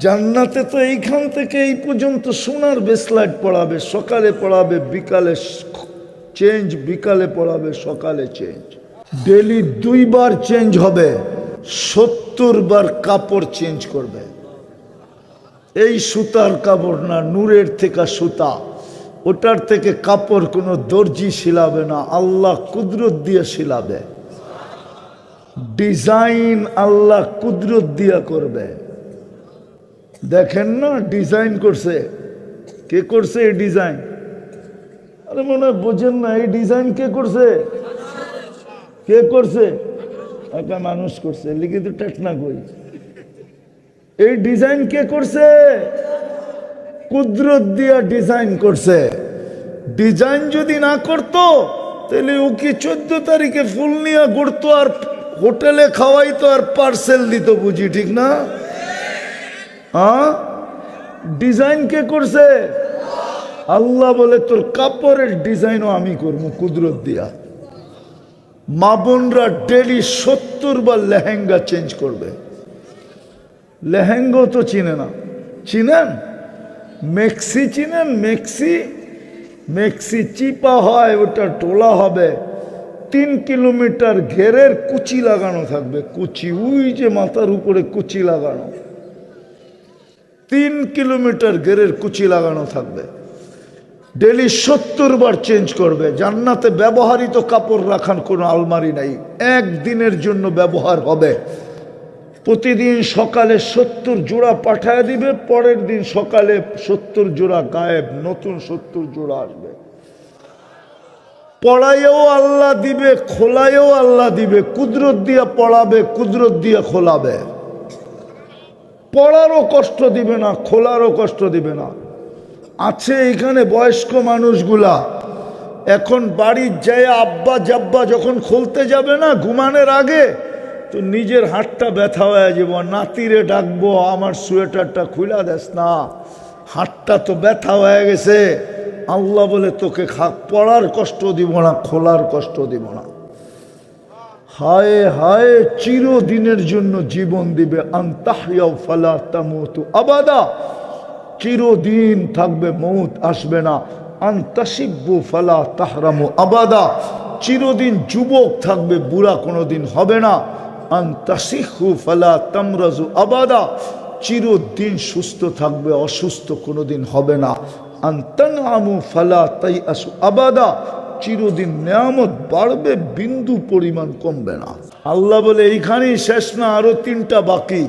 জান্নাতে তো এইখান থেকে এই পর্যন্ত সোনার ব্রেসলেট পড়াবে, সকালে পড়াবে, বিকালে চেঞ্জ, বিকালে পড়াবে, সকালে চেঞ্জ। ডেলি 2 বার চেঞ্জ হবে, 70 বার কাপড় চেঞ্জ করবে। এই সুতার কাপড় না, নূরের থেকে সুতা, ওটার থেকে কাপড় কোনো দর্জি শিলাবে না, আল্লাহ কুদরত দিয়ে শিলাবে। ডিজাইন আল্লাহ কুদরত দিয়া করবে। দেখেন না ডিজাইন করছে, কে করছে এই ডিজাইন? আরে মনে হয় বোঝেন না, এই ডিজাইন কে করছে? কে করছে? একটা মানুষ করছে, লিখিত টেকনা কই। এই ডিজাইন কে করছে? কুদরত দিয়া ডিজাইন করছে। ডিজাইন যদি না করতো তাহলে ও কি 14 তারিখে ফুল নিয়ে ঘুরতো আর হোটেলে খাওয়াইতো আর পার্সেল দিত, বুঝি ঠিক না? হ্যাঁ, ডিজাইন কে করছে? আল্লাহ বলে তোর কাপড়ের ডিজাইনও আমি করবো কুদরত দিয়া। মা বোনরা ডেলি 70 বার লেহেঙ্গা চেঞ্জ করবে। লেহেঙ্গা তো চিনে না, চিনেন? মেক্সি চিনেন? মেক্সি, মেক্সি চিপা হয়, ওটা টোলা হবে। 3 কিলোমিটার ঘেরের কুচি লাগানো থাকবে, কুচি, ওই যে মাথার উপরে কুচি লাগানো, 3 কিলোমিটার ঘেরের কুচি লাগানো থাকবে। ডেলি 70 বার চেঞ্জ করবে। জান্নাতে ব্যবহারিত কাপড় রাখার কোনো আলমারি নাই, একদিনের জন্য ব্যবহার হবে। প্রতিদিন সকালে 70 জোড়া পাঠায় দিবে, পরের দিন সকালে 70 জোড়া গায়েব, নতুন 70 জোড়া আসবে। পড়াইও আল্লাহ দিবে, খোলায়ও আল্লাহ দিবে। কুদরত দিয়া পড়াবে, কুদরত দিয়া খোলাবে। পড়ারও কষ্ট দিবে না, খোলারও কষ্ট দিবে না। আছে এখানে বয়স্ক মানুষগুলা, এখন বাড়ির যায় আব্বা জাব্বা যখন খুলতে যাবে না ঘুমানোর আগে, তো নিজের হাতটা ব্যথা হয়ে যাব, নাতিরে ডাকবো, আমার সোয়েটারটা খুলা দেস না, হাতটা তো ব্যথা হয়ে গেছে। আল্লাহ বলে তোকে পড়ার কষ্ট দিব না, খোলার কষ্ট দিব না। হায় হায়, চিরদিনের জন্য জীবন দিবে। আনতাহইয়া ফালা তামুতু আবাদা, চিরদিন থাকবে, মৌত আসবে না। আনতাশিব্বু ফালা তাহরামু আবাদা, চিরদিন যুবক থাকবে, বুড়া কোনোদিন হবে না। আনতাশিহু ফালা তামরাজু আবাদা, চিরদিন সুস্থ থাকবে, অসুস্থ কোনোদিন হবে না। আনতানআমু ফালা তাইআসু আবাদা, চিরদিন নেয়ামত বাড়বে, বিন্দু পরিমাণ কমবে না। আল্লাহ বলে এইখানেই শেষ না, আরো 3টা বাকি।